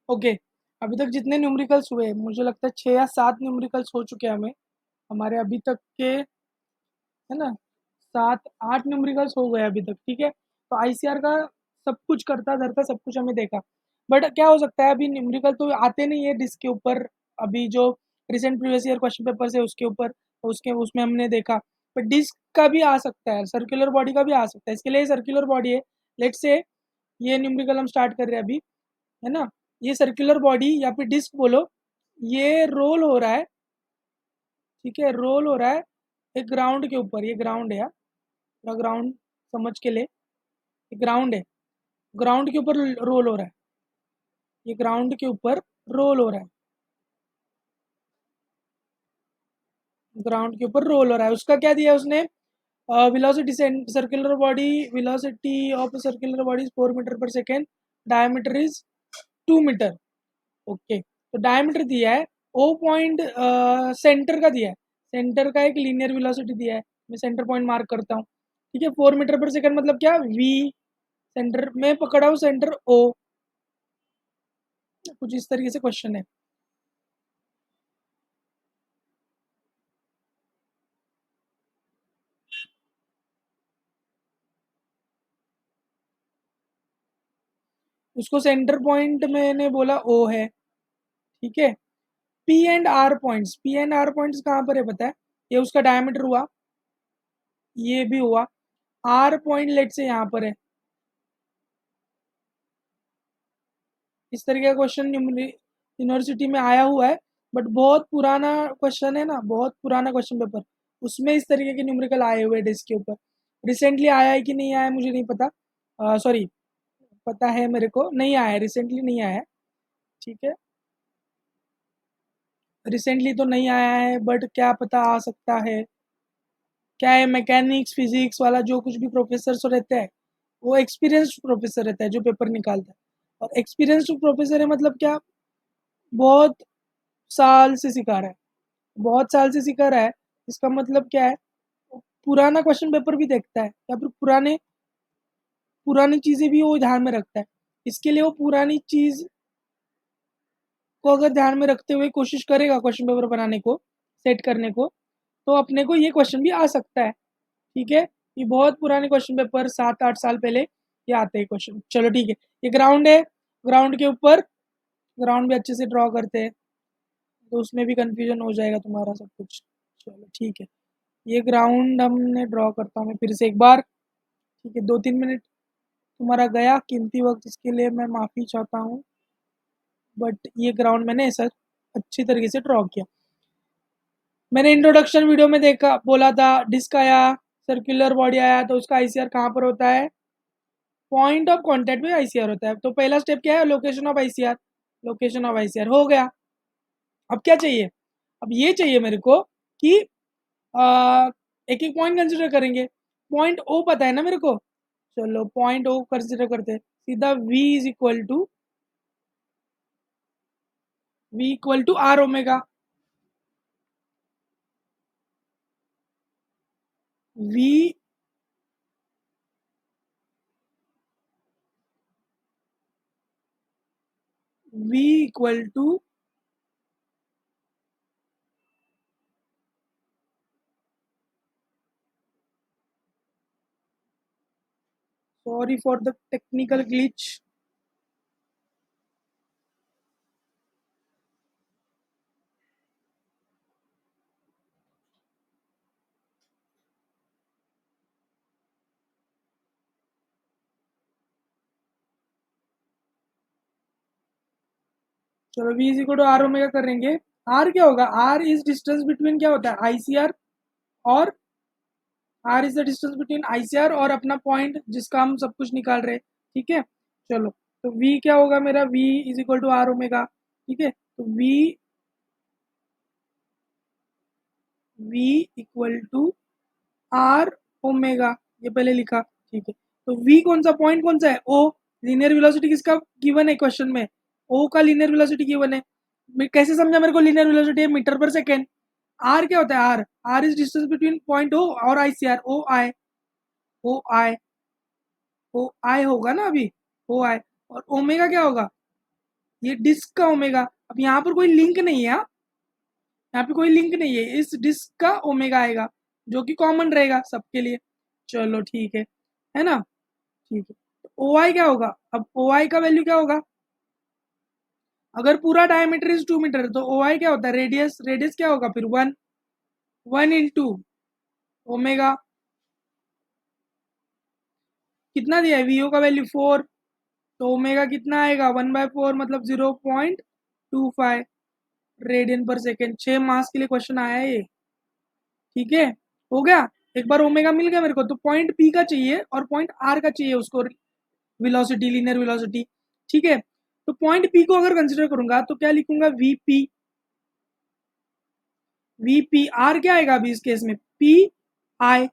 Okay, अभी तक जितने न्यूमेरिकल्स हुए मुझे लगता है 6 या 7 न्यूमेरिकल्स हो चुके हैं हमें, हमारे अभी तक के, है ना? 7-8 न्यूमेरिकल्स हो गए अभी तक, ठीक है? तो आईसीआर का सब कुछ करता धरता सब कुछ हमें देखा। बट क्या हो सकता है, अभी न्यूमेरिकल तो आते नहीं है डिस्क के ऊपर, अभी जो recent previous year question paper है उसके ऊपर, तो उसके उसमें हमने देखा। बट डिस्क का भी आ सकता है, सर्कुलर बॉडी का भी आ सकता है, इसके लिए सर्कुलर बॉडी है। लेट्स से ये न्यूमेरिकल हम स्टार्ट कर रहे हैं अभी, है ना? ये सर्कुलर बॉडी या फिर डिस्क बोलो, ये रोल हो रहा है, ठीक है? रोल हो रहा है एक ग्राउंड के ऊपर, ये ग्राउंड है यार, पूरा ग्राउंड समझ के ले, ये ग्राउंड है, ग्राउंड के ऊपर रोल हो रहा है, ये ग्राउंड के ऊपर रोल हो रहा है, ग्राउंड के ऊपर रोल हो रहा है। उसका क्या दिया है उसने? Velocity, circular body, velocity of circular body 4 meter पर second, diameter is 2 meter. Okay, तो डायमीटर दिया है, ओ पॉइंट सेंटर का दिया है, सेंटर का एक लीनियर वेलोसिटी दिया है, मैं सेंटर पॉइंट मार्क करता हूँ, ठीक है? 4 मीटर पर सेकेंड मतलब क्या, वी, सेंटर में पकड़ा हूँ, सेंटर ओ, कुछ इस तरीके से क्वेश्चन है। उसको सेंटर पॉइंट मैंने बोला ओ है, ठीक है? पी एंड आर पॉइंट्स कहाँ पर है पता है? ये उसका डायमीटर हुआ, ये भी हुआ, आर पॉइंट लेट से यहाँ पर है। इस तरीके का क्वेश्चन यूनिवर्सिटी में आया हुआ है, बट बहुत पुराना क्वेश्चन है ना, बहुत पुराना क्वेश्चन पेपर, उसमें इस तरीके के न्यूमेरिकल आए हुए डिस्क के ऊपर। रिसेंटली आया है कि नहीं आया है मुझे नहीं पता, सॉरी, पता है मेरे को, नहीं आया है, रिसेंटली नहीं आया है, ठीक है? रिसेंटली तो नहीं आया है, बट क्या पता आ सकता है। क्या है, मैकेनिक्स फिजिक्स वाला जो कुछ भी प्रोफेसर रहता है, वो एक्सपीरियंस्ड प्रोफेसर रहता है जो पेपर निकालता है। और एक्सपीरियंस्ड प्रोफेसर है मतलब क्या, बहुत साल से सिखा रहा है, बहुत साल से सिखा रहा है, इसका मतलब क्या है, वो पुराना क्वेश्चन पेपर भी देखता है, या फिर पुराने पुरानी चीज़ें भी वो ध्यान में रखता है। इसके लिए वो पुरानी चीज़ को अगर ध्यान में रखते हुए कोशिश करेगा क्वेश्चन पेपर बनाने को, सेट करने को, तो अपने को ये क्वेश्चन भी आ सकता है, ठीक है? ये बहुत पुराने क्वेश्चन पेपर 7-8 साल पहले ये आते हैं क्वेश्चन। चलो ठीक है, ये ग्राउंड है, ग्राउंड के ऊपर, ग्राउंड भी अच्छे से ड्रॉ करते हैं, तो उसमें भी कंफ्यूजन हो जाएगा तुम्हारा सब कुछ। चलो ठीक है, ये ग्राउंड हमने ड्रॉ करता हूँ मैं फिर से एक बार, ठीक है? 2-3 मिनट तुम्हारा गया कीमती वक्त, इसके लिए मैं माफ़ी चाहता हूँ, बट ये ग्राउंड मैंने ऐसा अच्छी तरीके से ड्रॉ किया। मैंने इंट्रोडक्शन वीडियो में देखा, बोला था डिस्क आया, सर्कुलर बॉडी आया, तो उसका आईसीआर कहाँ पर होता है? पॉइंट ऑफ कांटेक्ट में आईसीआर होता है। तो पहला स्टेप क्या है? Location of ICR, location of ICR हो गया। अब क्या चाहिए? अब ये चाहिए मेरे को कि एक एक पॉइंट कंसिडर करेंगे। पॉइंट ओ पता है ना मेरे को, चलो पॉइंट ओ कंसिडर करते हैं। सीधा v is equal to R omega, v v equal to, sorry for the technical glitch, चलो v is equal to R omega करेंगे। r क्या होगा? r इज डिस्टेंस बिटवीन, क्या होता है, आईसीआर और, r is the distance between ICR और अपना पॉइंट जिसका हम सब कुछ निकाल रहे हैं, ठीक है? चलो, तो v क्या होगा मेरा? v is equal to R omega, ठीक है? तो v equal to R omega, ये पहले लिखा, ठीक है? तो v कौन सा पॉइंट, कौन सा है? o, लीनियर वेलोसिटी किसका गिवन है क्वेश्चन में? o का लीनियर वेलोसिटी गिवन है। मैं कैसे समझा मेरे को लीनियर वेलोसिटी है? मीटर पर सेकेंड। r क्या होता है? r is distance between point o और आईसीआर, ओ आई, ओ आई, ओ आई होगा ना अभी, ओ आई। और ओमेगा क्या होगा, ये डिस्क का ओमेगा। अब यहाँ पर कोई लिंक नहीं है, यहाँ पे कोई लिंक नहीं है, इस डिस्क का ओमेगा आएगा जो कि कॉमन रहेगा सबके लिए। चलो ठीक है ना, ठीक है। तो ओ आई क्या होगा, अब ओ आई का वैल्यू क्या होगा, अगर पूरा डायमीटर इज 2 मीटर तो ओ आई क्या होता है, रेडियस, रेडियस क्या होगा फिर 1 इंटू ओमेगा, कितना दिया है, वीओ का वैल्यू 4, तो ओमेगा कितना आएगा 1/4 मतलब 0.25 रेडियन पर सेकेंड। 6 मास के लिए क्वेश्चन आया है ये, ठीक है, हो गया। एक बार ओमेगा मिल गया मेरे को, तो पॉइंट पी का चाहिए और पॉइंट आर का चाहिए उसको वेलोसिटी, लीनियर वेलोसिटी, ठीक है। तो पॉइंट पी को अगर कंसिडर करूंगा तो क्या लिखूंगा, वी पी आर क्या आएगा अभी इस केस में, पी आई,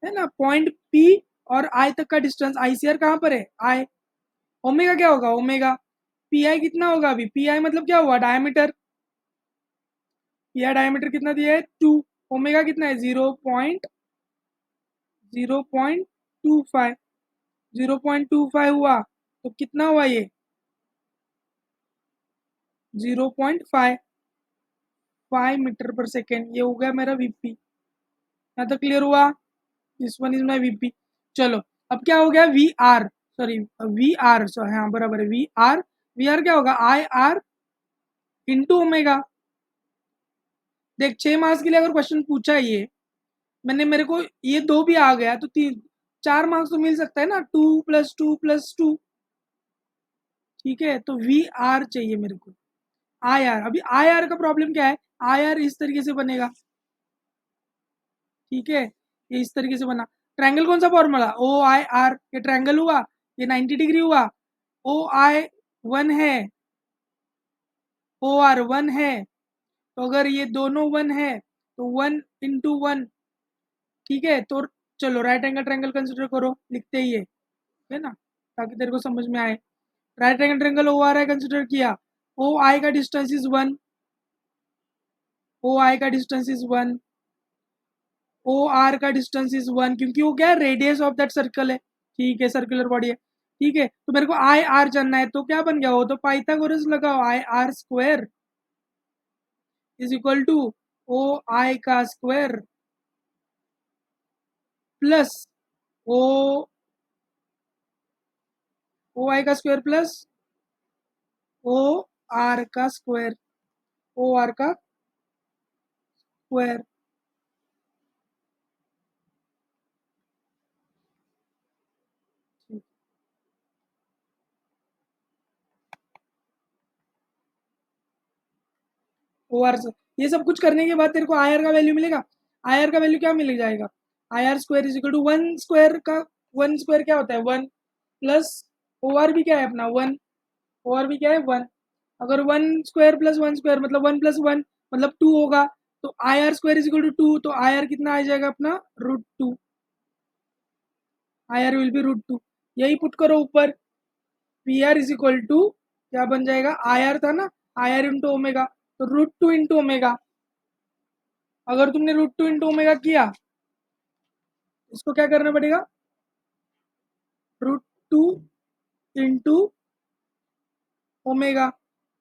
है ना, पॉइंट पी और आई तक का डिस्टेंस, आईसीआर कहाँ पर है, आई। ओमेगा क्या होगा, ओमेगा पी आई कितना होगा, अभी पी आई मतलब क्या हुआ, डायमीटर, पी आई डायमीटर कितना दिया है 2, ओमेगा कितना है 0.25, 0.25 हुआ, तो कितना हुआ ये 0.5 मीटर पर सेकेंड, ये हो गया मेरा वीपी। यहाँ तक क्लियर हुआ, this one is my VP. चलो अब क्या हो गया, V R, sorry V R, sorry हाँ बराबर है, वी आर क्या होगा, आई आर इंटू ओमेगा। देख 6 मार्क्स के लिए अगर क्वेश्चन पूछा है ये, मेरे को ये 2 भी आ गया तो 4 मार्क्स तो मिल सकता है ना, 2+2+2, ठीक है। तो वी आर चाहिए मेरे को, आई आर। अभी आई आर का प्रॉब्लम क्या है, आई आर इस तरीके से बनेगा, ठीक है, ये इस तरीके से बना। ट्रायंगल कौन सा फॉर्मूला, ओ आई आर, ये ट्रायंगल हुआ, ये 90 डिग्री हुआ, ओ आई 1 है, ओ आर 1 है, तो अगर ये दोनों 1 है तो 1 इंटू 1, ठीक है। तो चलो राइट एंगल ट्रायंगल कंसिडर करो, लिखते ही है ना, ताकि तेरे को समझ में आए। Right angle triangle O R I consider किया, ओ आई का डिस्टेंस इज 1, ओ आई का डिस्टेंस इज 1, ओ आर का डिस्टेंस इज 1, क्योंकि वो क्या है, रेडियस ऑफ दैट सर्कल है, ठीक है, सर्कुलर बॉडी है, ठीक है। तो मेरे को आई आर जानना है, तो क्या बन गया, वो तो पाइथागोरस लगाओ, I R square is equal to O I का square plus O O I का स्क्वायर प्लस ओ आर का स्क्वायर, ओ आर का स्क्वायर। ओ आर, ये सब कुछ करने के बाद तेरे को आई आर का वैल्यू मिलेगा। आई आर का वैल्यू क्या मिल जाएगा, I R square is equal to 1 square का, 1 स्क्वायर क्या होता है 1, प्लस ओ आर भी क्या है अपना 1, ओ आर भी क्या है 1। अगर 1 स्क्वायर प्लस 1 स्क्वायर मतलब 1+1 मतलब 2 होगा, तो I R square is equal to 2, तो आई आर कितना आ जाएगा अपना √2, आई आर विल बी √2। यही पुट करो ऊपर, P R is equal to क्या बन जाएगा, आई आर था ना, आई आर इंटू ओमेगा, तो √2 इंटू ओमेगा। अगर तुमने √2 इंटू ओमेगा किया, इसको क्या करना पड़ेगा, √2 इंटू ओमेगा।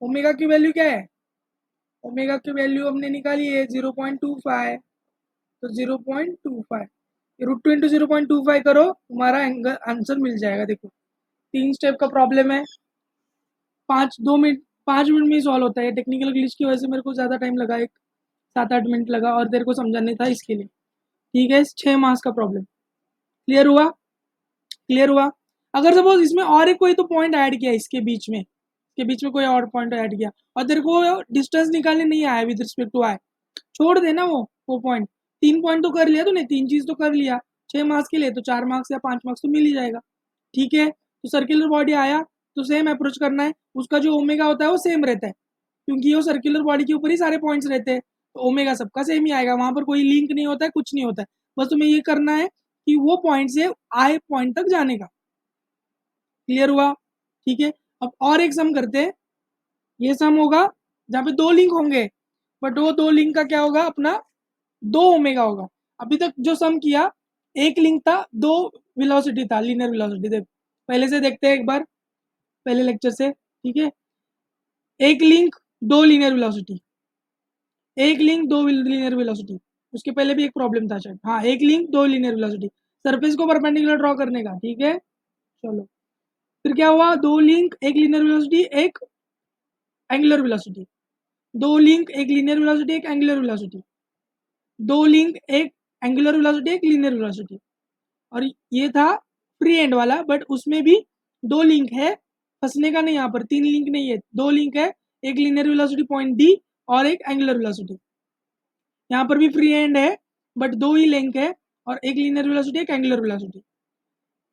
ओमेगा की वैल्यू क्या है, ओमेगा की वैल्यू हमने निकाली है 0.25, तो 0.25 √2 इंटू 0.25 करो, तुम्हारा आंसर मिल जाएगा। देखो 3 स्टेप का प्रॉब्लम है, 2 मिनट 5 मिनट में ही सॉल्व होता है। टेक्निकल ग्लिच की वजह से मेरे को ज़्यादा टाइम लगा, एक 7-8 मिनट लगा, और तेरे को समझाने था इसके लिए, ठीक है। 6 मार्क्स का प्रॉब्लम क्लियर हुआ, क्लियर हुआ। अगर सपोज इसमें और एक कोई तो पॉइंट ऐड किया, इसके बीच में कोई और पॉइंट ऐड किया, और तेरे को डिस्टेंस निकालने नहीं आया विद रिस्पेक्ट टू आई, छोड़ देना वो पॉइंट। 3 पॉइंट तो कर लिया तूने, 3 चीज तो कर लिया, 6 मार्क्स के लिए तो 4 मार्क्स या 5 मार्क्स तो मिल ही जाएगा, ठीक है। तो सर्कुलर बॉडी आया तो सेम अप्रोच करना है, उसका जो ओमेगा होता है वो सेम रहता है, क्योंकि वो सर्कुलर बॉडी के ऊपर ही सारे पॉइंट्स रहते हैं, तो ओमेगा सबका सेम ही आएगा, वहां पर कोई लिंक नहीं होता है, कुछ नहीं होता है। बस तुम्हें ये करना है कि वो पॉइंट से आई पॉइंट तक जाने का, क्लियर हुआ, ठीक है। अब और एक सम करते हैं, ये सम होगा जहाँ पे 2 लिंक होंगे, बट वो 2 लिंक का क्या होगा अपना, 2 ओमेगा होगा। अभी तक जो सम किया, एक लिंक था, 2 वेलोसिटी था, लीनियर वेलोसिटी। देख पहले से देखते हैं एक बार, पहले लेक्चर से, ठीक है। एक लिंक दो लीनियर वेलोसिटी, एक लिंक दो लीनियर वेलोसिटी, उसके पहले भी एक प्रॉब्लम था शायद, हाँ एक लिंक दो लीनियर वेलोसिटी, सरफेस को परपेंडिकुलर ड्रॉ करने का, ठीक है। चलो फिर क्या हुआ, दो लिंक एक लीनियर वेलोसिटी एक एंगुलर वेलोसिटी, दो लिंक एक लीनियर वेलोसिटी एक एंगुलर वेलोसिटी, दो लिंक एक एंगुलर वेलोसिटी एक लीनियर वेलोसिटी। और ये था फ्री एंड वाला, बट उसमें भी दो लिंक है, फंसने का नहीं, यहाँ पर तीन लिंक नहीं है, दो लिंक है, एक लीनियर वेलोसिटी पॉइंट डी और एक एंगुलर वेलोसिटी। यहाँ पर भी फ्री एंड है, बट दो ही लिंक है, और एक लीनियर वेलोसिटी एक एंगुलर वेलोसिटी।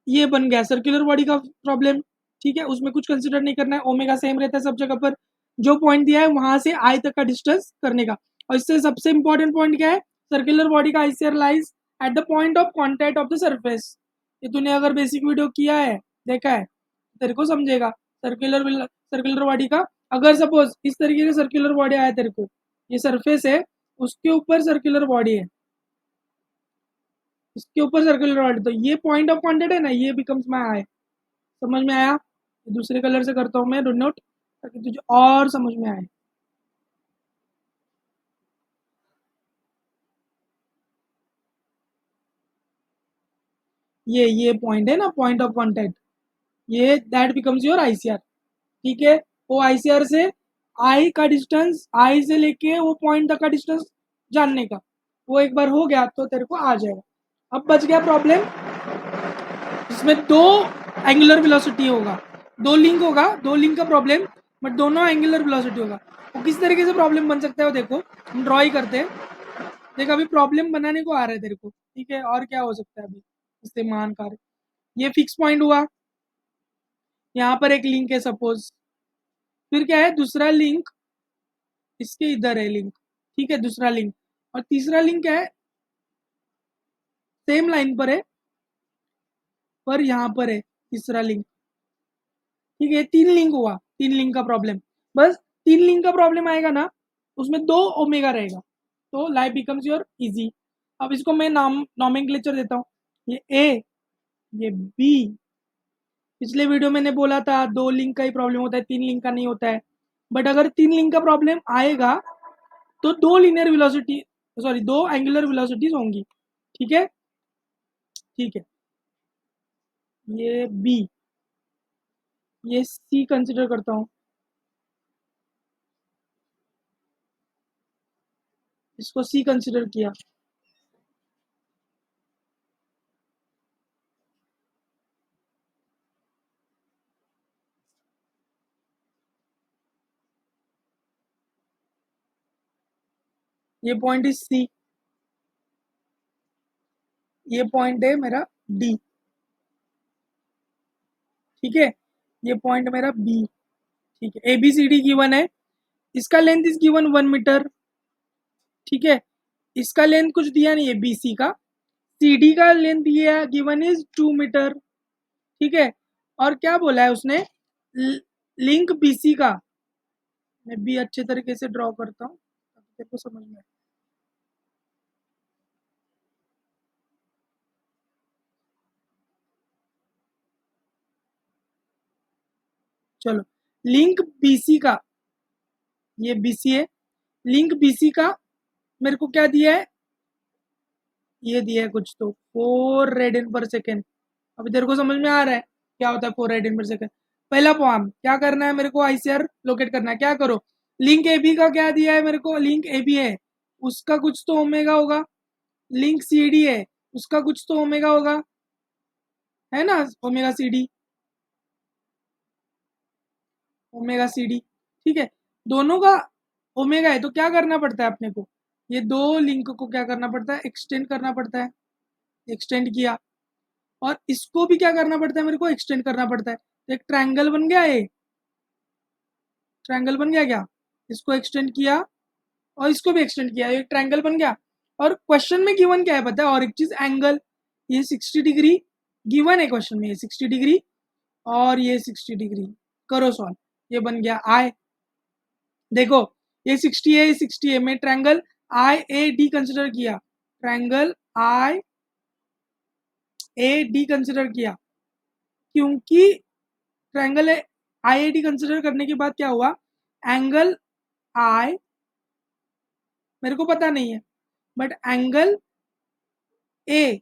ये बन गया सर्कुलर बॉडी का प्रॉब्लम, ठीक है। उसमें कुछ कंसिडर नहीं करना है, ओमेगा सेम रहता है सब जगह पर, जो पॉइंट दिया है वहां से आई तक का डिस्टेंस करने का। और इससे सबसे इंपॉर्टेंट पॉइंट क्या है, सर्कुलर बॉडी का ICR lies at the point of contact of the surface. ये तूने अगर बेसिक वीडियो किया है, देखा है, तेरे को समझेगा सर्कुलर बॉडी का। अगर सपोज इस तरीके से सर्कुलर बॉडी आया तेरे को, ये सरफेस है, उसके ऊपर सर्कुलर बॉडी है, इसके ऊपर सर्कुलर बॉडी, तो ये पॉइंट ऑफ कॉन्टैक्ट है ना, ये बिकम्स माय आई। समझ में आया? दूसरे कलर से करता हूँ मैं नोट, ताकि तुझे और समझ में आए। ये पॉइंट है ना, पॉइंट ऑफ कांटेक्ट, ये दैट बिकम्स योर आईसीआर, ठीक है। वो आईसीआर से आई का डिस्टेंस, आई से लेके वो पॉइंट तक का डिस्टेंस जानने का, वो एक बार हो गया तो तेरे को आ जाएगा। अब बच गया प्रॉब्लम इसमें दो एंगुलर वेलोसिटी होगा, दो लिंक होगा, दो लिंक का प्रॉब्लम, बट दोनों एंगुलर वेलोसिटी होगा। वो किस तरीके से प्रॉब्लम बन सकता है वो देखो, हम ड्रॉ ही करते हैं। देख अभी प्रॉब्लम बनाने को आ रहा है तेरे को, ठीक है। और क्या हो सकता है अभी इससे मान कार्य, ये फिक्स पॉइंट हुआ, यहाँ पर एक लिंक है सपोज, फिर क्या है दूसरा लिंक, इसके इधर है लिंक, ठीक है, दूसरा लिंक। और तीसरा लिंक क्या है, सेम लाइन पर है, पर यहाँ पर है तीसरा लिंक, ठीक है। तीन लिंक हुआ, तीन लिंक का प्रॉब्लम, बस तीन लिंक का प्रॉब्लम आएगा ना, उसमें दो ओमेगा रहेगा, तो लाइफ बिकम्स योर इजी। अब इसको मैं नॉमेनक्लेचर देता हूँ, ये ए, ये बी। पिछले वीडियो मैंने बोला था दो लिंक का ही प्रॉब्लम होता है, तीन लिंक का नहीं होता है। बट अगर तीन लिंक का प्रॉब्लम आएगा तो दो लीनियर वेलोसिटी, सॉरी दो एंगुलर वेलोसिटीज होंगी, ठीक है, ठीक है। ये बी, ये सी कंसिडर करता हूँ, इसको सी कंसिडर किया, ये पॉइंट इज सी, ये पॉइंट है मेरा डी, ठीक है, ये पॉइंट मेरा बी, ठीक है। A B C D given है, इसका लेंथ इज गिवन 1 मीटर, ठीक है। इसका लेंथ कुछ दिया नहीं है बी सी का, सी डी का लेंथ ये गिवन इज 2 मीटर, ठीक है। और क्या बोला है उसने, लिंक बी सी का, मैं भी अच्छे तरीके से ड्रॉ करता हूँ ताकि तेरे को समझ में आए। चलो लिंक बीसी का, ये बीसी है, लिंक बीसी का मेरे को क्या दिया है, ये दिया है कुछ तो 4 रेडियन पर सेकेंड। अभी तेरे को समझ में आ रहा है क्या होता है 4 रेडियन पर सेकेंड। पहला पॉइंट क्या करना है मेरे को, आईसीआर लोकेट करना है, क्या करो, लिंक ए बी का क्या दिया है मेरे को, लिंक ए बी है, उसका कुछ तो ओमेगा होगा, लिंक सी डी है, उसका कुछ तो ओमेगा होगा, है ना, omega C D, omega C D, ठीक है। दोनों का ओमेगा है, तो क्या करना पड़ता है अपने को, ये दो लिंक को क्या करना पड़ता है, एक्सटेंड करना पड़ता है, एक्सटेंड किया। और इसको भी क्या करना पड़ता है मेरे को, एक्सटेंड करना पड़ता है, तो एक ट्रायंगल बन गया, ये ट्रायंगल बन गया क्या, इसको एक्सटेंड किया और इसको भी एक्सटेंड किया, एक ट्रायंगल बन गया। और क्वेश्चन में गिवन क्या है पता है, और एक चीज एंगल, ये 60 डिग्री गिवन है क्वेश्चन में, ये 60 डिग्री और ये 60 डिग्री, करो सॉल्व, ये बन गया आई। देखो ये 60 है, ये 60 है, मैं triangle I A D consider किया, triangle I A D consider किया, क्योंकि ट्रायंगल IID कंसिडर करने के बाद क्या हुआ, एंगल आई मेरे को पता नहीं है, बट एंगल ए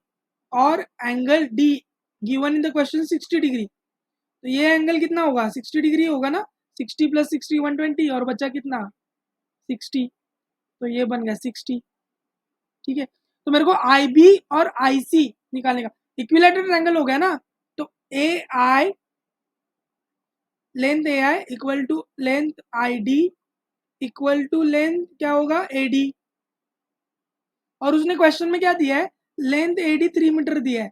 और angle D given in the question 60 degree, तो ये एंगल कितना होगा, 60 डिग्री होगा ना, 60 + 60 120, और बचा कितना 60, तो ये बन गया 60। ठीक है, तो मेरे को IB और IC निकालने का, इक्विलैटरल एंगल हो गया ना, तो AI length AI equal to length ID equal to length क्या होगा AD, और उसने क्वेश्चन में क्या दिया है, लेंथ AD 3 मीटर दिया है,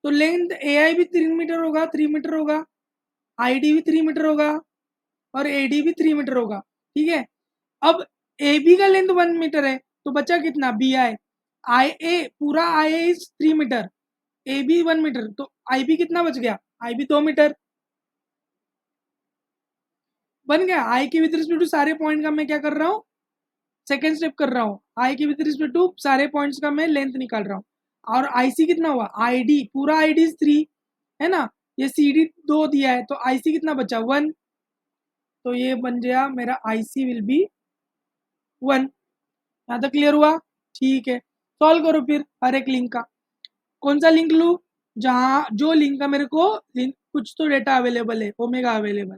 तो लेंथ AI भी 3 मीटर होगा, 3 मीटर होगा, ID भी 3 मीटर होगा, और AD भी 3 मीटर होगा। ठीक है, अब AB का लेंथ 1 मीटर है, तो बचा कितना BI, IA पूरा IA is 3 metre, AB 1 metre, तो IB कितना बच गया, IB 2 मीटर बन गया। आई के विद रिस्पेक्ट टू सारे पॉइंट का मैं क्या कर रहा हूँ, सेकेंड स्टेप कर रहा हूँ, आई के विद रिस्पेक्ट टू सारे पॉइंट्स का मैं लेंथ निकाल रहा हूँ, और IC कितना हुआ, ID पूरा ID 3 है ना, ये CD 2 दिया है, तो IC कितना बचा 1, तो ये बन गया मेरा IC विल बी 1। यहाँ तक क्लियर हुआ, ठीक है, सॉल्व करो फिर हर एक लिंक का, कौन सा लिंक लूँ, जहाँ जो लिंक का मेरे को लिंक कुछ तो डेटा अवेलेबल है, ओमेगा अवेलेबल,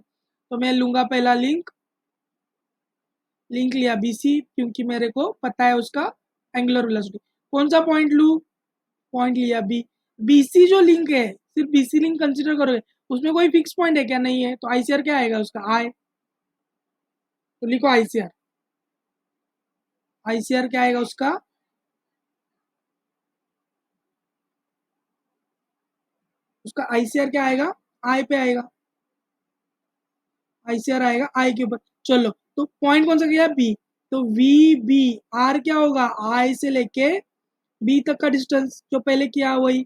तो मैं लूंगा पहला लिंक लिया BC, क्योंकि मेरे को पता है उसका एंगुलर वेलोसिटी। कौन सा पॉइंट लूँ, पॉइंट लिया BC जो लिंक है सिर्फ BC लिंक कंसिडर करोगे, उसमें कोई फिक्स पॉइंट है क्या, नहीं है, तो ICR क्या आएगा उसका आई, तो लिखो ICR, ICR क्या आएगा उसका, ICR क्या आएगा, आई पे आएगा, ICR आएगा आई के ऊपर। चलो, तो पॉइंट कौन सा गया B, तो VB, R क्या होगा, आई से लेके B तक का डिस्टेंस, जो पहले किया वही,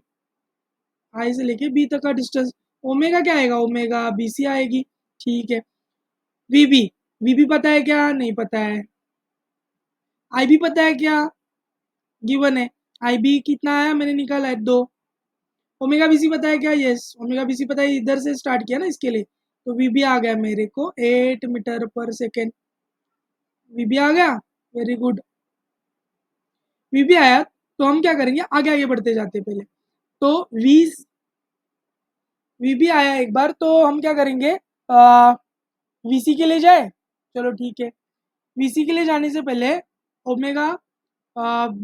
आई से लेके B तक का डिस्टेंस। ओमेगा क्या आएगा, ओमेगा BC आएगी। ठीक है, VB, VB पता है क्या, नहीं पता है। IB पता है क्या, गिवन है, IB कितना आया मैंने निकाला है 2। ओमेगा BC पता है क्या, यस ओमेगा BC पता है, इधर से स्टार्ट किया ना इसके लिए, तो VB आ गया मेरे को 8 मीटर पर सेकेंड, VB आ गया, वेरी गुड, VB आया, तो हम क्या करेंगे, आगे आगे बढ़ते जाते पहले, तो VB आया एक बार, तो हम क्या करेंगे, VC के लिए जाए, चलो ठीक है, VC के लिए जाने से पहले ओमेगा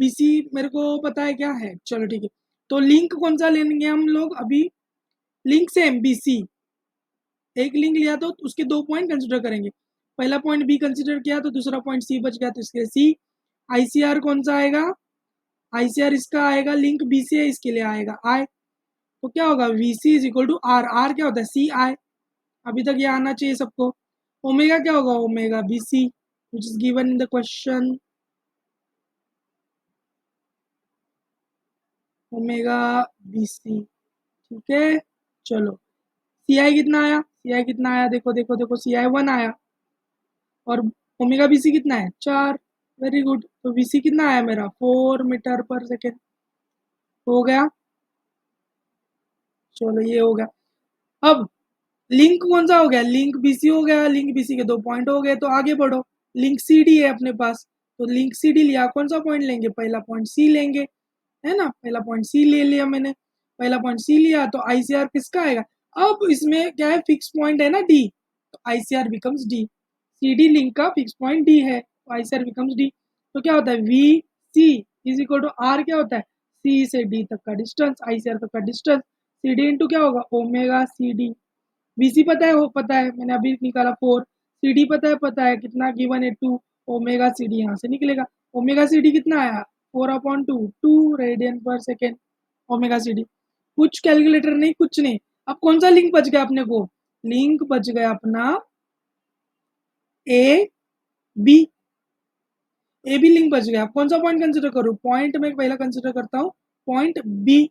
BC मेरे को पता है क्या है, चलो ठीक है, तो लिंक कौन सा लेंगे हम लोग अभी, लिंक सेम BC, एक लिंक लिया तो उसके 2 पॉइंट कंसिडर करेंगे, पहला पॉइंट B कंसिडर किया तो दूसरा पॉइंट C बच गया, तो इसके C। ICR कौन सा आएगा, ICR इसका आएगा, लिंक BC है इसके लिए आएगा I, तो क्या होगा VC is equal to R, R क्या होता है CI, अभी तक ये आना चाहिए सबको। ओमेगा क्या होगा, omega BC which is given in the question, omega BC। ठीक है, चलो CI कितना आया, CI कितना आया, देखो देखो देखो, CI 1 आया, और ओमेगा BC कितना है 4, वेरी गुड, तो BC कितना आया मेरा 4 मीटर पर सेकेंड, हो गया, चलो ये हो गया। अब लिंक कौन सा हो गया, लिंक BC हो गया, लिंक BC के 2 पॉइंट हो गए, तो आगे बढ़ो, लिंक CD है अपने पास, तो लिंक CD लिया, कौन सा पॉइंट लेंगे, पहला पॉइंट C लेंगे, है ना, पहला पॉइंट C ले लिया मैंने, पहला पॉइंट C लिया, तो ICR किसका आएगा, अब इसमें क्या है, फिक्स पॉइंट है ना D, तो ICR becomes D, CD link का फिक्स पॉइंट D है, तो ICR बिकम्स D, तो क्या होता है VC is equal to R क्या होता है, C से D तक का डिस्टेंस, ICR तक का डिस्टेंस, CD इंटू क्या होगा, ओमेगा CD। BC पता है, वो पता है, मैंने अभी निकाला 4, CD पता है कितना गिवन है 2, ओमेगा CD यहाँ से निकलेगा, ओमेगा CD कितना आया 4/2, 2 रेडियन पर सेकेंड, ओमेगा CD, कुछ कैलकुलेटर नहीं कुछ नहीं। अब कौन सा लिंक बच गया अपने को, लिंक बच गया अपना AB, AB लिंक बच गया, कौन सा पॉइंट कंसिडर करूँ, पॉइंट में पहला कंसिडर करता हूँ, पॉइंट B,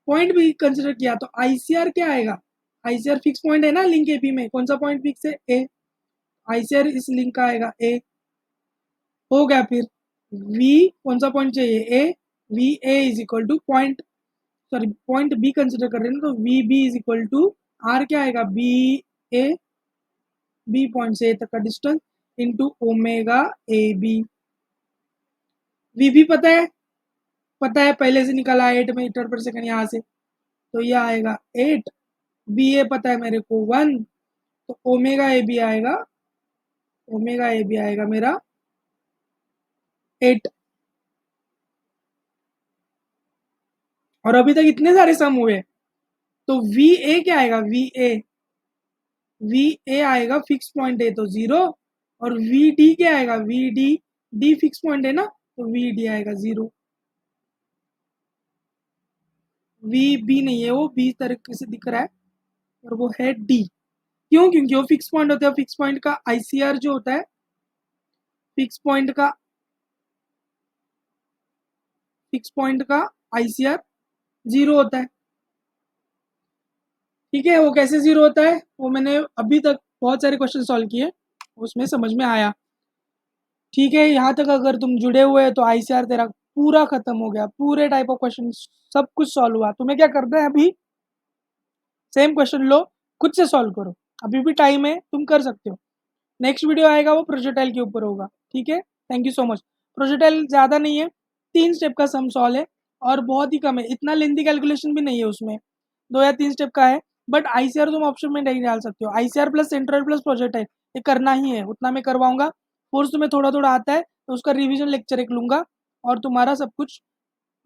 पॉइंट भी कंसिडर किया, तो ICR क्या आएगा, ICR फिक्स पॉइंट है ना लिंक AB में, कौन सा पॉइंट फिक्स है A, ICR इस लिंक का आएगा A, हो गया, फिर V कौन सा पॉइंट चाहिए A, VA is equal to point, sorry point B consider कर रहे हैं ना, तो VB is equal to R क्या आएगा, ए, बी पॉइंट से ए तक का distance into omega A B. V भी पता है पहले से निकाला है 8 मीटर पर सेकंड यहाँ से, तो ये आएगा 8। बी ए पता है मेरे को 1, तो ओमेगा ए बी आएगा मेरा 8। और अभी तक इतने सारे सम हुए, तो वी ए क्या आएगा, वी ए आएगा फिक्स पॉइंट है तो 0, और वी डी क्या आएगा, डी फिक्स पॉइंट है ना, तो वी डी आएगा 0। वी बी नहीं है, वो बी तरीके से दिख रहा है, और वो है डी। क्यों, क्योंकि वो फिक्स पॉइंट होता है, फिक्स पॉइंट का आईसीआर जो होता है, फिक्स पॉइंट का आईसीआर 0 होता है। ठीक है, वो कैसे 0 होता है, वो मैंने अभी तक बहुत सारे क्वेश्चन सॉल्व किए, उसमें समझ में आया। ठीक है, यहाँ तक अगर तुम जुड़े हुए हैं तो आईसीआर तेरा पूरा खत्म हो गया, पूरे टाइप ऑफ क्वेश्चन सब कुछ सॉल्व हुआ। तुम्हें क्या करना है, अभी सेम क्वेश्चन लो, खुद से सॉल्व करो, अभी भी टाइम है, तुम कर सकते हो। नेक्स्ट वीडियो आएगा वो प्रोजेक्टाइल के ऊपर होगा। ठीक है, thank you so much. Projectile ज़्यादा नहीं है, 3 स्टेप का सम सॉल्व है, और बहुत ही कम है, इतना लेंथी कैलकुलेशन भी नहीं है उसमें, 2 या 3 स्टेप का है। बट आईसीआर तुम ऑप्शन में नहीं डाल सकते हो, ICR plus central plus projectile ये करना ही है, उतना मैं करवाऊंगा। कोर्स तुम्हें थोड़ा थोड़ा आता है तो उसका रिविजन लेक्चर एक लूंगा, और तुम्हारा सब कुछ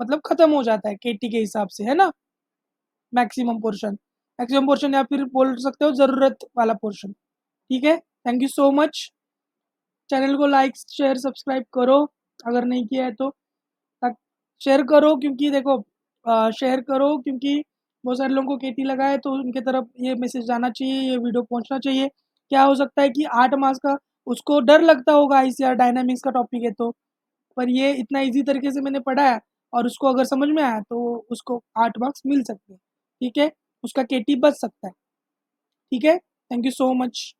मतलब खत्म हो जाता है केटी के हिसाब से, है ना। मैक्सिमम पोर्शन या फिर बोल सकते हो ज़रूरत वाला पोर्शन। ठीक है, thank you so much. Channel को लाइक शेयर सब्सक्राइब करो अगर नहीं किया है तो, शेयर करो क्योंकि देखो, शेयर करो क्योंकि बहुत सारे लोगों को केटी लगा है, तो उनके तरफ ये मैसेज जाना चाहिए, ये वीडियो पहुंचना चाहिए। क्या हो सकता है कि 8 मार्क्स का उसको डर लगता होगा, आईसीआर डायनामिक्स का टॉपिक है तो, पर ये इतना इजी तरीके से मैंने पढ़ा है, और उसको अगर समझ में आया तो उसको 8 मार्क्स मिल सकते हैं। ठीक है, उसका केटी बच सकता है। ठीक है, थैंक यू सो मच।